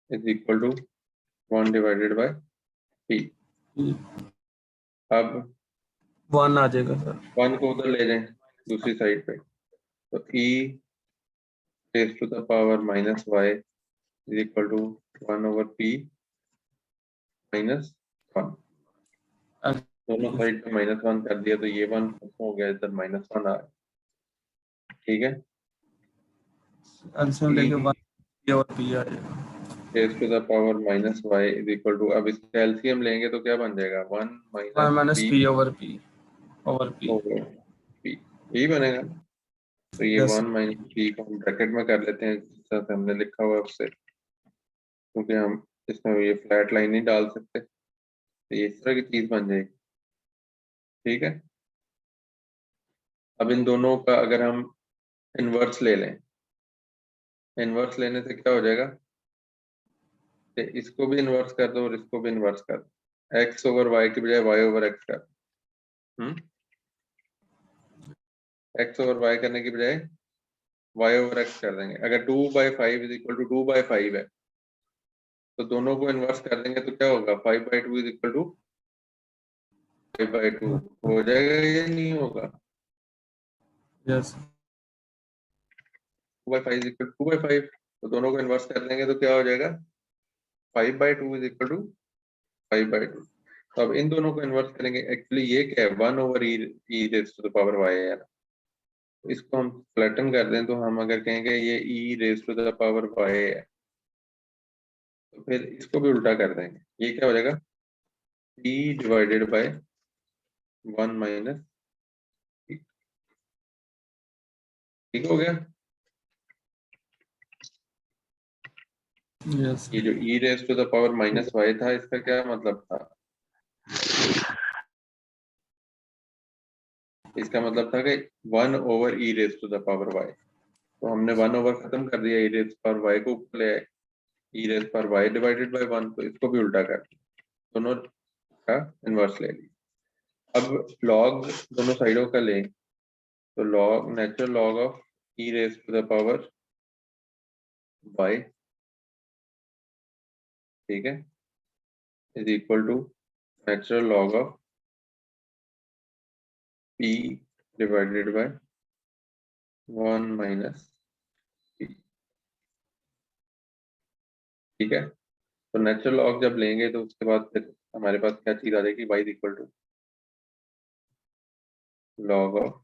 is equal to 1 divided by p। अब 1 आ जाएगा सर। 1 को उधर ले जाएं दूसरी साइड पे, तो e raise to the power -y is equal to 1/p -1। दोनों साइड पे -1 कर दिया तो ये 1 हो गया, इधर -1 आ गया। ठीक है, एलसीएम लेके 1 p और p आ जाएगा raise to the power -y is equal to, अब इसका एलसीएम लेंगे तो क्या बन जाएगा, 1 1 minus p p over p over p, यही बनेगा। तो ये Yes. 1 - p को हम ब्रैकेट में कर लेते हैं जिस तरह से हमने लिखा हुआ है उससे, क्योंकि हम इसमें ये फ्लैट लाइन नहीं डाल सकते, तो ये इस तरह की चीज बन जाएगी। ठीक है, अब इन दोनों का अगर हम इनवर्स ले लें, इनवर्स लेने से क्या हो जाएगा, कि इसको भी इनवर्स कर दो और इसको भी इनवर्स कर दो, x ओवर y की बजाय y ओवर x कर, x ओवर y करने की बजाय y ओवर x कर देंगे। अगर 2/5 इज इक्वल टू 2/5 है तो दोनों को इनवर्स कर देंगे तो क्या होगा, 5/2 इज इक्वल टू 5/2 हो जाएगा या नहीं होगा। यस 2/5 इज इक्वल टू 2/5, तो दोनों को इनवर्स कर देंगे तो क्या हो जाएगा, 5/2 इज इक्वल टू 5/2। तो अब इन दोनों को इन्वर्स करेंगे, एक्चुअली ये क्या है, 1/e raise to the power y है ना, तो इसको हम फ्लैटन कर दें तो हम अगर कहेंगे ये e raise to the power y है, तो फिर इसको भी उल्टा कर देंगे, ये क्या हो जाएगा, e डिवाइडेड बाय 1 माइनस, ठीक हो गया। यस ये जो e raise to the power -y था, इसका क्या मतलब था, इसका मतलब था कि 1/e raise to the power y, तो हमने 1 ओवर खत्म कर दिया, e रेज पावर y को ऊपर ले आए, e raise power y divided by 1, तो इसको भी उल्टा कर दिया, दोनों का इनवर्स ले लिया। अब लॉग दोनों साइडों का लें, तो log natural log of e raise to the power y, ठीक है, is equal to natural log of p divided by 1 minus p। ठीक है, तो नेचुरल लॉग जब लेंगे तो उसके बाद फिर हमारे पास क्या चीज आ जाएगी, y is equal to log of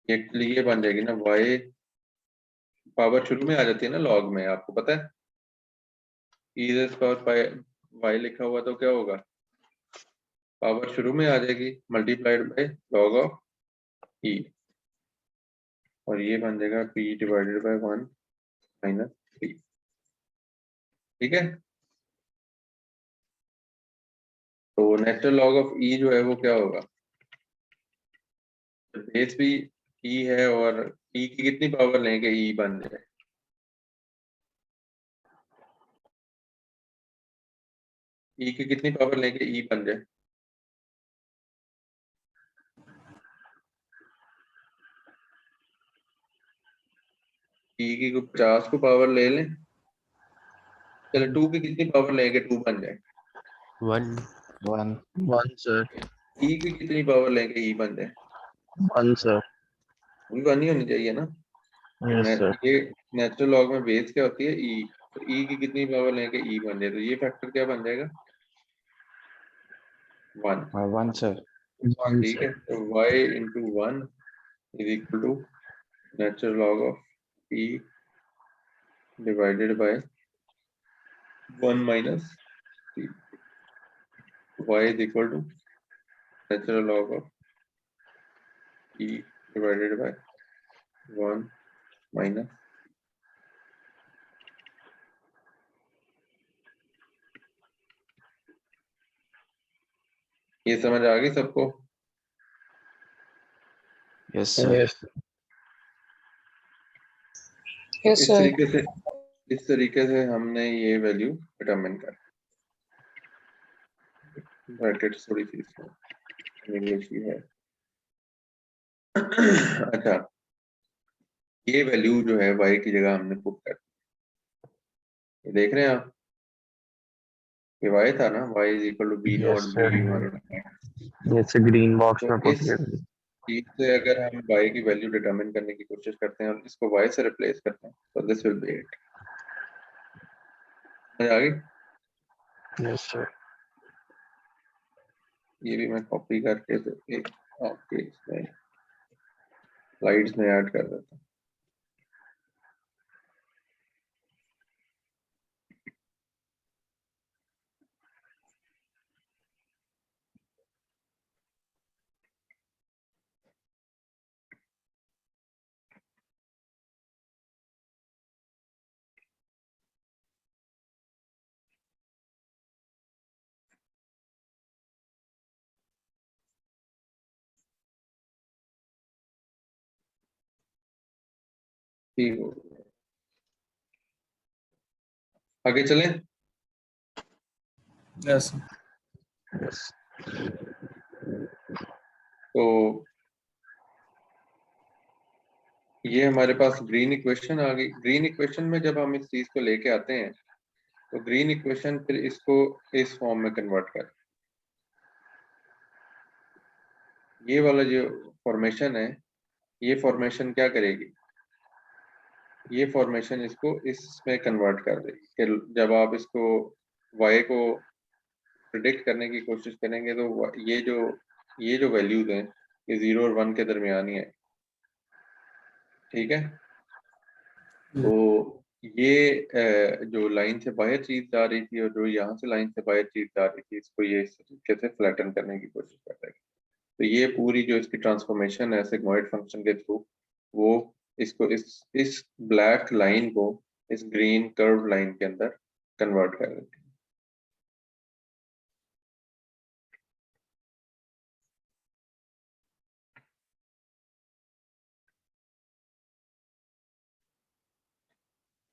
actually ये बन जाएगी ना, y पावर शुरू में आ जाती है ना लॉग में, आपको पता है e रेज पावर y लिखा हुआ तो क्या होगा, पावर शुरू में आ जाएगी multiplied by log of e। और ये बन जाएगा p डिवाइडेड बाय 1 माइनस 3। ठीक है, तो नेचुरल लॉग ऑफ e जो है वो क्या होगा, बेस भी e है और e की कितनी पावर लेंगे e बन जाए, e की कितनी पावर लेंगे e बन जाए, e की 50 को पावर ले लें, चलो 2 की कितनी पावर लेंगे 2 बन जाए, 1 1 sir, e की कितनी पावर लेंगे e बन जाए, 1 sir, वो भी 1 ही होनी चाहिए ना। yes sir, ये नेचुरल लॉग में बेस क्या होती है e, तो e की कितनी पावर लेंगे e बन जाए, तो ये फैक्टर क्या बन जाएगा 1। 1 sir, 1 ठीक sir, है, तो y into 1 is equal to natural log of e divided by 1 minus 3. y is equal to natural log of e divided by 1 minus, ये समझ आ गई सबको। yes sir, yes, यस इस सर। तरीके से हमने ये वैल्यू डिटरमिन कर, ब्रैकेट थोड़ी सी इसमें इंग्लिश भी है। अच्छा, ये वैल्यू जो है y की जगह हमने पुट कर, ये देख रहे हैं आप, ये y था ना, y is equal to b yes not sir, b1। yes green box तो में put इस कर दी, चीज से अगर हम y की वैल्यू डिटरमिन करने की कोशिश करते हैं और इसको y से रिप्लेस करते हैं, तो दिस विल बी इट। समझ आ गई? yes sir, ये भी मैं कॉपी करके तो एक आपके इसमें स्लाइड्स में ऐड कर देता हूँ। ठीक हो गया। आगे चलें। यस yes, तो ये हमारे पास ग्रीन इक्वेशन आ गई। ग्रीन इक्वेशन में जब हम इस चीज को लेके आते हैं तो ग्रीन इक्वेशन फिर इसको इस फॉर्म में कन्वर्ट कर, ये वाला जो फॉर्मेशन है, ये फॉर्मेशन क्या करेगी, ये फॉर्मेशन इसको इसमें कन्वर्ट कर देगी कि जब आप इसको y को प्रिडिक्ट करने की कोशिश करेंगे तो ये जो वैल्यूज हैं ये 0 और 1 के दरमियान ही है। ठीक है, तो ये जो लाइन से बाहर चीज जा रही थी और जो यहाँ से लाइन से बाहर चीज जा रही थी, इसको ये इस तरीके से फ्लैटन करने की कोशिश कर रही है। तो ये पूरी जो इसकी ट्रांसफॉर्मेशन है सिग्मॉइड फंक्शन के थ्रू, वो इसको इस ब्लैक लाइन को इस ग्रीन कर्व लाइन के अंदर कन्वर्ट कर देती है।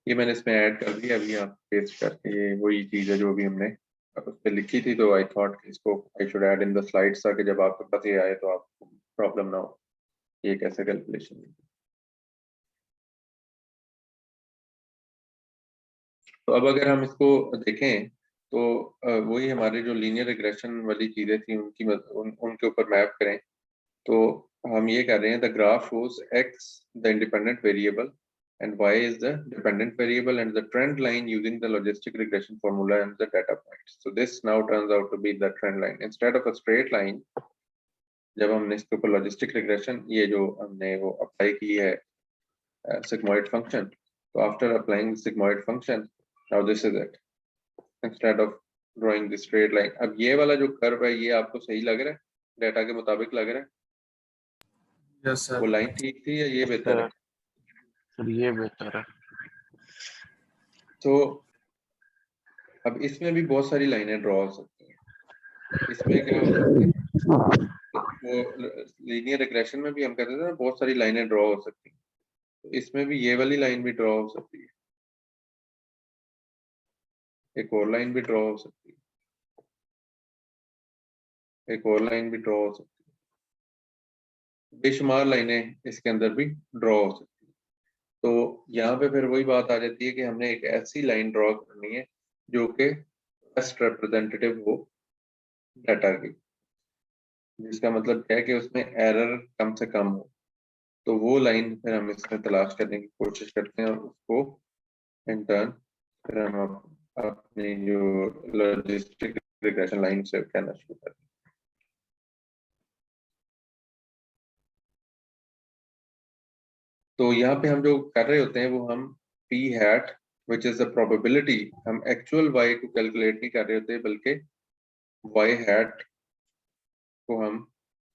ये मैंने इसमें ऐड कर दिया, अभी आप पेस्ट करके, ये वही चीज है जो अभी हमने उस पर लिखी थी, तो आई थॉट इसको I should add in the slides ताकि जब आपके पास ये आए तो आपको प्रॉब्लम ना हो ये कैसे कैलकुलेशन। तो अब अगर हम इसको देखें तो वही हमारे जो लीनियर रिग्रेशन वाली चीजें थी उनके ऊपर मैप करें, तो हम ये कर रहे हैं the graph shows x the independent variable and y is the dependent variable and the trend line using the logistic regression formula and the data points. So this now turns out to be the trend line instead of a straight line। जब हमने इसके ऊपर logistic regression ये जो हमने वो apply की है sigmoid function, तो after applying the sigmoid function now this is it instead of drawing the straight line। अब ये वाला जो कर्व है ये आपको सही लग रहा है, डाटा के मुताबिक लग रहा है, यस वो सर लाइन ठीक थी या ये बेहतर है? सर ये बेहतर है। तो अब इसमें भी बहुत सारी लाइनें ड्रॉ हो सकती हैं। इसमें क्या हो सकता है, वो लीनियर रिग्रेशन में भी हम कहते थे ना, बहुत सारी लाइनें ड्रॉ हो सकती हैं। तो इसमें भी ये वाली लाइन भी ड्रॉ हो सकती है, एक और लाइन भी ड्रॉ हो सकती है, एक और लाइन भी ड्रॉ हो सकती है, बेशुमार लाइनें इसके अंदर भी ड्रॉ हो सकती है। तो यहाँ पे फिर वही बात आ जाती है कि हमने एक ऐसी लाइन ड्रॉ करनी है जो कि बेस्ट रिप्रेजेंटेटिव हो डाटा की, जिसका मतलब क्या है कि उसमें एरर कम से कम हो। तो वो लाइन फिर हम इसमें तलाश करने की कोशिश करते हैं और उसको इन टर्न फिर हम अपनी जो लॉजिस्टिक रिग्रेशन लाइन से कहना शुरू करते हैं। तो यहाँ पे हम जो कर रहे होते हैं वो हम p hat which is the probability, हम एक्चुअल y को कैलकुलेट नहीं कर रहे होते बल्कि y hat को हम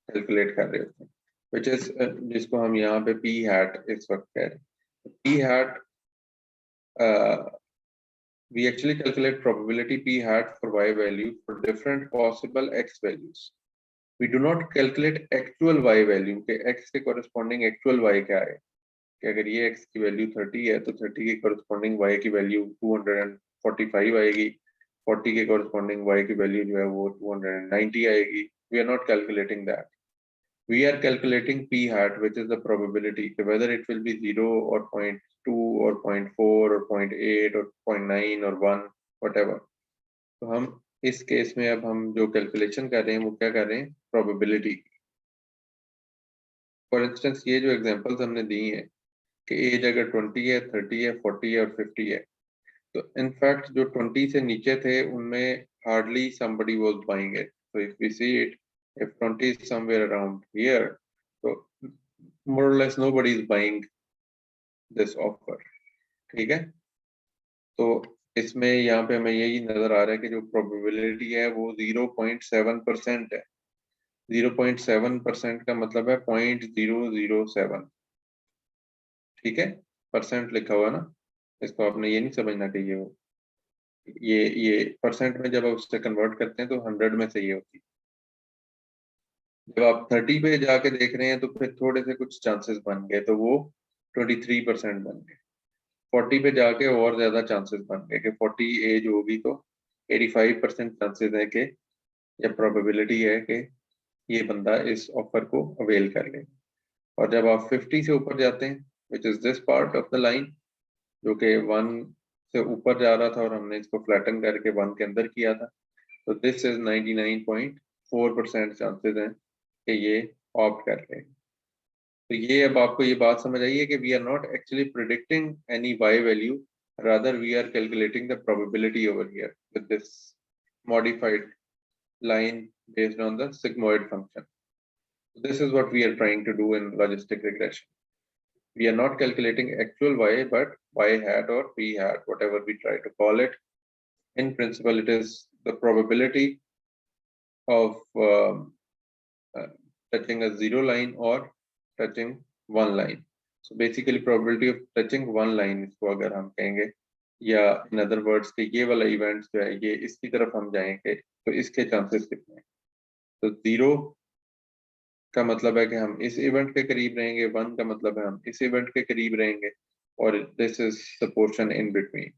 कैलकुलेट कर रहे होते हैं, which is जिसको हम यहाँ पे p hat इस वक्त कह रहे हैं। p hat we actually calculate probability p hat for y value for different possible x values. We do not calculate actual y value के x के corresponding actual y क्या है, कि अगर ये x की वैल्यू 30 है तो 30 के corresponding y की वैल्यू 245 आएगी, 40 के corresponding y की वैल्यू जो है वो 290 आएगी। We are not calculating that. We are calculating p hat, which is the probability, whether it will be 0 or 0.2 or 0.4 or 0.8 or 0.9 or 1, whatever. तो हम इस केस में अब हम जो कैलकुलेशन कर रहे हैं वो क्या कर रहे हैं, प्रोबेबिलिटी। फॉर इंस्टेंस ये जो एग्जांपल्स हमने दी हैं कि एज अगर 20 है, 30 है, 40 है और 50 है, तो इनफैक्ट जो 20 से नीचे थे उनमें hardly somebody was buying it. So if we see it, if 20 is somewhere around here, so more or less nobody is buying this offer. ठीक है, तो इसमें यहाँ पे हमें यही नजर आ रहा है कि जो प्रोबेबिलिटी है वो 0.7% है। 0.7% का मतलब है 0.007। ठीक है, परसेंट लिखा हुआ ना, इसको आपने ये नहीं समझना कि ये वो ये परसेंट में जब आप उससे कन्वर्ट करते हैं तो 100 में से ये होती है। जब आप 30 पे जाके देख रहे हैं तो फिर थोड़े से कुछ चांसेस बन गए तो वो 23% बन गए। 40 पे जाके और ज्यादा चांसेस बन गए कि 40 एज होगी तो 85% चांसेस है कि या प्रोबेबिलिटी है कि ये बंदा इस ऑफर को अवेल कर ले। और जब आप 50 से ऊपर जाते हैं, which is this part of the line, जो कि 1 से ऊपर जा रहा था और हमने इसको फ्लैटन करके 1 के अंदर किया था, तो दिस इज 99.4% चांसेस हैं कि ये ऑप्ट कर रहे हैं। तो ये अब आपको ये बात समझ आई है कि we are not actually predicting any y value, rather we are calculating the probability over here with this modified line based on the sigmoid function. This is what we are trying to do in logistic regression. We are not calculating actual y, but y hat or p hat, whatever we try to call it. In principle, it is the probability of touching a zero line or touching one line. So basically, probability of touching one line इसको अगर हम कहेंगे, या in other words कि ये वाला event जो है ये इसकी तरफ हम जाएंगे तो इसके chances कितने हैं। तो 0 का मतलब है कि हम इस इवेंट के करीब रहेंगे, 1 का मतलब है हम इस इवेंट के करीब रहेंगे, और this is the portion in between.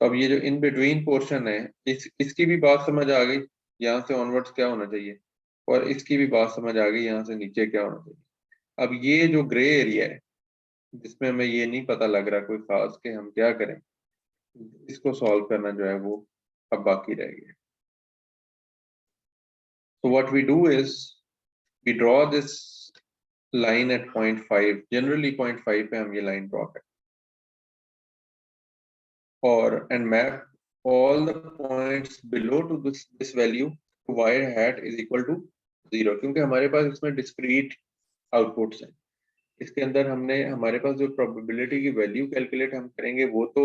तो अब ये जो इन बिटवीन पोर्शन है, इसकी भी बात समझ आ गई, यहाँ से ऑनवर्ड्स क्या होना चाहिए, और इसकी भी बात समझ आ गई यहाँ से नीचे क्या होना चाहिए। अब ये जो ग्रे एरिया है जिसमें हमें ये नहीं पता लग रहा कोई खास कि हम क्या करें, इसको सॉल्व करना जो है वो अब बाकी रह गया। So what we do is we draw this line at 0.5, generally 0.5 पे हम ये line draw करते हैं, और and map all the points below to this value to y hat is equal to 0, क्योंकि हमारे पास इसमें discrete outputs हैं। इसके अंदर हमने हमारे पास जो probability की value calculate हम करेंगे वो तो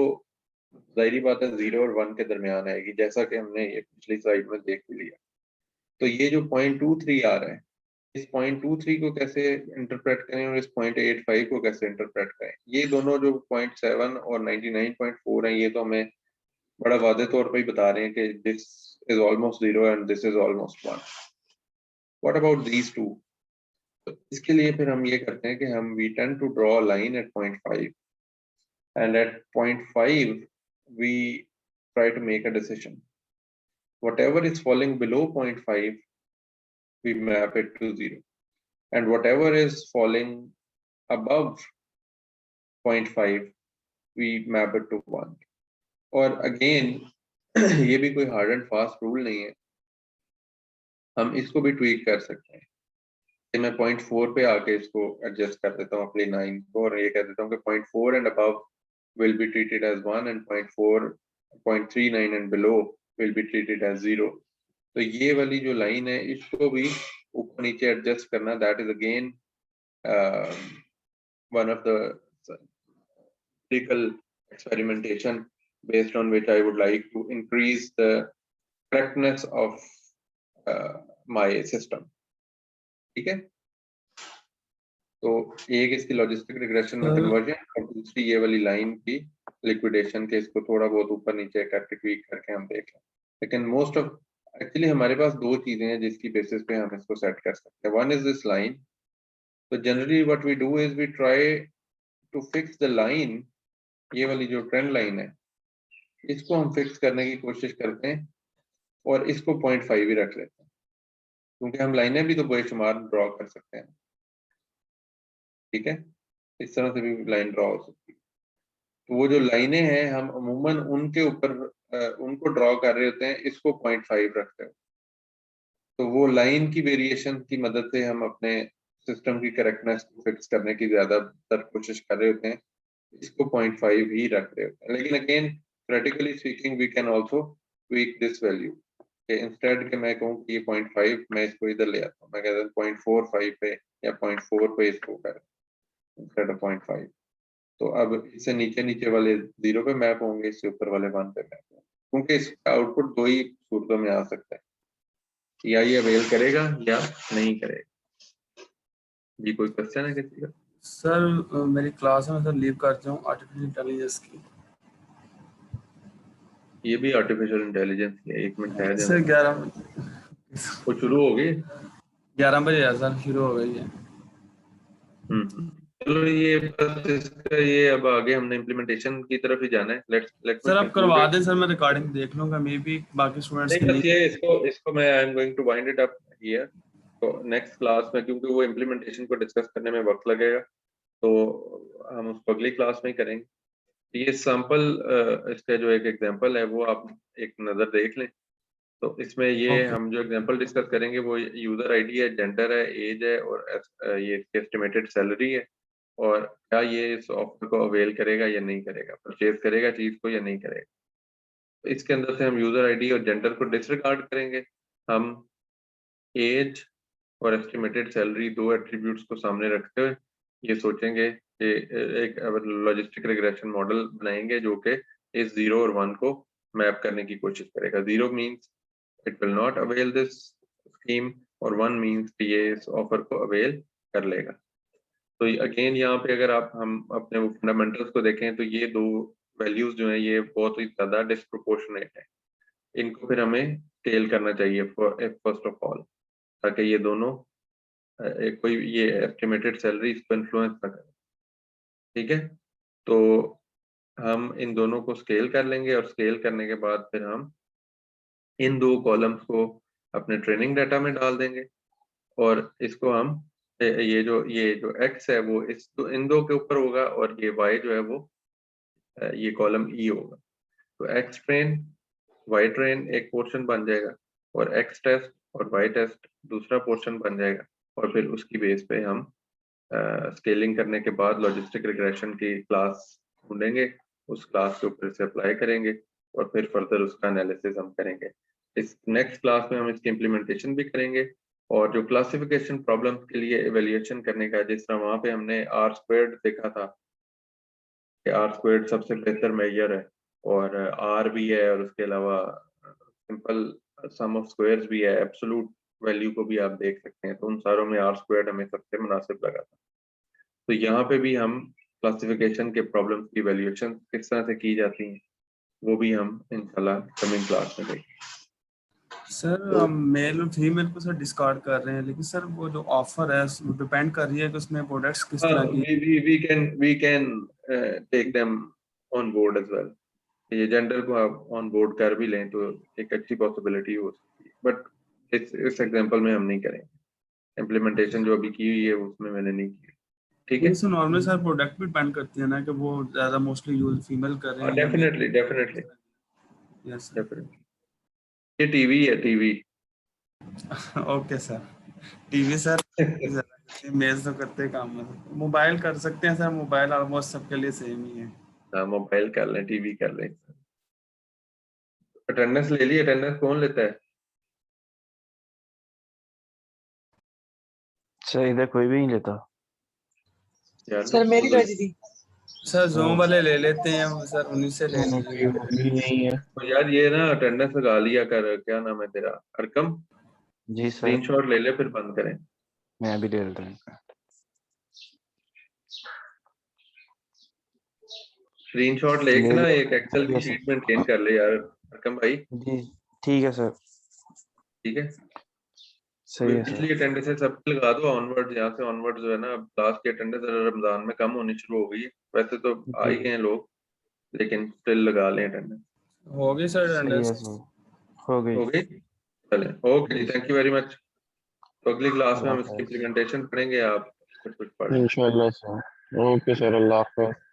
जाहिर बात है 0 और 1 के दरमियान आएगी, जैसा कि हमने ये पिछली स्लाइड में देख भी लिया। तो ये जो 0.23 आ रहा है इस 0.23 को कैसे इंटरप्रेट करें और इस 0.85 को कैसे इंटरप्रेट करें। ये दोनों जो 0.7 और 99.4 हैं, ये तो हमें बड़ा वादे तौर पर ही बता रहे हैं कि this is almost 0 and this is almost 1। What about these two? तो इसके लिए फिर हम ये करते हैं कि हम we tend to draw a line at 0.5 and at 0.5 we try to make a decision. Whatever is falling below 0.5 we map it to 0, and whatever is falling above 0.5 we map it to 1. और again ये भी कोई hard and fast rule नहीं है, हम इसको भी tweak कर सकते हैं कि मैं 0.4 पे आके इसको adjust कर देता हूँ अपनी 9 को, और ये कह देता हूँ कि 0.4 and above will be treated as 1 and 0.39 and below will be treated as 0. तो ये वाली जो लाइन है इसको भी ऊपर नीचे एडजस्ट करना, that is again one of the critical experimentation based on which I would like to increase the correctness of my system. ठीक है, तो एक इसकी लॉजिस्टिक रिग्रेशन में कन्वर्जन और दूसरी ये वाली लाइन की लिक्विडेशन के इसको थोड़ा बहुत ऊपर नीचे करके ट्वीक करके हम देख लें। लेकिन मोस्ट ऑफ एक्चुअली हमारे पास दो चीजें हैं जिसकी बेसिस पे हम इसको सेट कर सकते हैं। वन इज दिस लाइन, तो generally what we do is we try to fix the line, ये वाली जो ट्रेंड लाइन है इसको हम फिक्स करने की कोशिश करते हैं और इसको 0.5 ही रख लेते हैं, क्योंकि हम लाइनें भी तो बेशुमार ड्रॉ कर सकते हैं। ठीक है, इस तरह से भी लाइन ड्रॉ हो सकती है। तो वो जो लाइनें हैं हम अमूमन उनके ऊपर उनको ड्रॉ कर रहे होते हैं, इसको 0.5 रखते हैं। तो वो लाइन की वेरिएशन की मदद से हम अपने सिस्टम की करेक्टनेस को फिक्स करने की ज्यादातर कोशिश कर रहे होते हैं, इसको 0.5 ही रख रहे होते हैं। लेकिन again practically speaking we can also tweak this value, instead के मैं कहूँ कि ये 0.5 मैं इसको इधर ले आता हूँ, मैं कहता हूँ 0.45 पे या 0.4 पे इसको कर इंस्टेड ऑफ 0.5। तो अब इससे नीचे नीचे वाले 0 पे मैप होंगे, इससे ऊपर वाले 1 पे मैप होंगे, क्योंकि इसका आउटपुट दो ही सूरतों में आ सकता है, या ये अवेल करेगा या नहीं करेगा। जी कोई क्वेश्चन है किसी का? सर मेरी क्लास में सर लीव करता हूँ आर्टिफिशियल इंटेलिजेंस की। ये भी आर्टिफिशियल इंटेलिजेंस है, 1 मिनट ठहर सर जाना। 11 बजे वो शुरू हो गई 11 बजे है सर, शुरू हो गई है। चलो ये बस इसका ये अब आगे हमने इम्प्लीमेंटेशन की तरफ ही जाना है। लेट्स सर आप करवा दें सर, मैं रिकॉर्डिंग देख लूंगा, मे बी बाकी स्टूडेंट्स नहीं, बस ये इसको मैं I am going to wind it up here. तो नेक्स्ट क्लास में, क्योंकि वो इम्प्लीमेंटेशन को डिस्कस करने में वक्त लगेगा, तो हम उसको अगली क्लास में ही करेंगे। ये सैंपल इसका जो एक एग्जांपल है वो आप एक नज़र देख लें। तो इसमें ये हम जो एग्जांपल डिस्कस करेंगे वो यूजर आईडी है, जेंडर है, एज है और ये एस्टिमेटेड सैलरी है, और क्या ये इस ऑफर को अवेल करेगा या नहीं करेगा, परचेज करेगा चीज को या नहीं करेगा। तो इसके अंदर से हम यूजर आईडी और जेंडर को डिसरिगार्ड करेंगे, हम एज और एस्टिमेटेड सैलरी दो एट्रीब्यूट्स को सामने रखते हुए ये सोचेंगे कि एक लॉजिस्टिक रिग्रेशन मॉडल बनाएंगे जो कि इस 0 और 1 को मैप करने की कोशिश करेगा। 0 means it will not avail this scheme और 1 मीन्स ये इस ऑफर को अवेल कर लेगा। तो अगेन यहाँ पे अगर आप हम अपने वो फंडामेंटल्स को देखें तो ये दो वैल्यूज जो हैं ये बहुत ही ज्यादा डिस्प्रोपोर्शनेट है, इनको फिर हमें स्केल करना चाहिए फर्स्ट ऑफ ऑल, ताकि ये दोनों कोई ये एस्टिमेटेड सैलरी इसको इन्फ्लुएंस ना करे। ठीक है, तो हम इन दोनों को स्केल कर लेंगे और स्केल करने के बाद फिर हम इन दो कॉलम्स को अपने ट्रेनिंग डाटा में डाल देंगे, और इसको हम ये जो x है वो इन दो के ऊपर होगा, और ये y जो है वो ये कॉलम e होगा। तो x ट्रेन y ट्रेन एक पोर्शन बन जाएगा, और x टेस्ट और y टेस्ट दूसरा पोर्शन बन जाएगा, और फिर उसकी बेस पे हम स्केलिंग करने के बाद लॉजिस्टिक रिग्रेशन की क्लास ढूंढेंगे, उस क्लास के ऊपर से अप्लाई करेंगे, और फिर फर्दर उसका एनालिसिस हम करेंगे। इस नेक्स्ट क्लास में हम इसकी इम्प्लीमेंटेशन भी करेंगे, और जो क्लासिफिकेशन प्रॉब्लम्स के लिए एवेल्यूएशन करने का, जिस तरह वहाँ पे हमने R² देखा था कि R² सबसे बेहतर मेजर है, और R भी है, और उसके अलावा सिंपल सम ऑफ स्क्वायर्स भी है, एब्सोल्यूट वैल्यू को भी आप देख सकते हैं, तो उन सारों में R² हमें सबसे मुनासिब लगा था। तो यहाँ पे भी हम क्लासिफिकेशन के प्रॉब्लम्स की वैल्यूएशन किस तरह से की जाती हैं वो भी हम इंशाल्लाह कमिंग क्लास में देखेंगे। सर हम मेल और फीमेल को सर डिस्कार्ड कर रहे हैं, लेकिन सर वो जो ऑफर है वो डिपेंड कर रही है कि उसमें प्रोडक्ट्स किस तरह की। we can take them on board as well। ये जेंडर को आप ऑन बोर्ड कर भी लें तो एक अच्छी पॉसिबिलिटी हो सकती है, बट इस एग्जांपल में हम नहीं करेंगे। इम्प्लीमेंटेशन जो अभी की हुई है उसमें मैंने नहीं की। ठीक है, सर नॉर्मल सर प्रोडक्ट भी डिपेंड करती है ना कि वो ज्यादा मोस्टली यूज फीमेल कर रहे हैं। Definitely yes sir. ये टीवी है, TV. Okay sir. TV sir male तो करते काम में, मोबाइल कर सकते हैं सर, मोबाइल ऑलमोस्ट सबके लिए सेम ही है। हाँ, मोबाइल कर लें, टीवी कर लें। अटेंडेंस ले ली? अटेंडेंस कौन लेता है? सर इधर कोई भी नहीं लेता। यार सर मेरी भेज दी। सर जूम वाले ले लेते हैं सर, उन्हीं से ले लीजिए। नहीं है। तो यार ये ना अटेंडेंस लगा लिया कर, क्या नाम है तेरा, अरकम? जी सर, स्क्रीनशॉट ले ले फिर बंद करें। मैं अभी ले लेता हूँ। स्क्रीनशॉट लेके ना एक एक्सेल की शीट मेंटेन कर ले यार अरकम भाई। जी ठीक है सर, ठीक है, सही है सर। पिछली अटेंडेंस सब लगा दो ऑनवर्ड, यहाँ से ऑनवर्ड जो है ना क्लास की अटेंडेंस रमजान में कम होनी शुरू हो गई है। वैसे तो आ ही गए हैं लोग, लेकिन स्टिल लगा लें अटेंडेंस। हो गई सर सही है अटेंडेंस। सर, हो गई। हो गई? चलें, ओके जी, थैंक यू वेरी मच। तो अगली क्लास में हम इसकी अल्लाह हाफ़िज़। इम्प्लीमेंटेशन करेंगे, आप कुछ पढ़ लें। इंशाल्लाह सर। ओके सर, अल्लाह हाफ़िज़।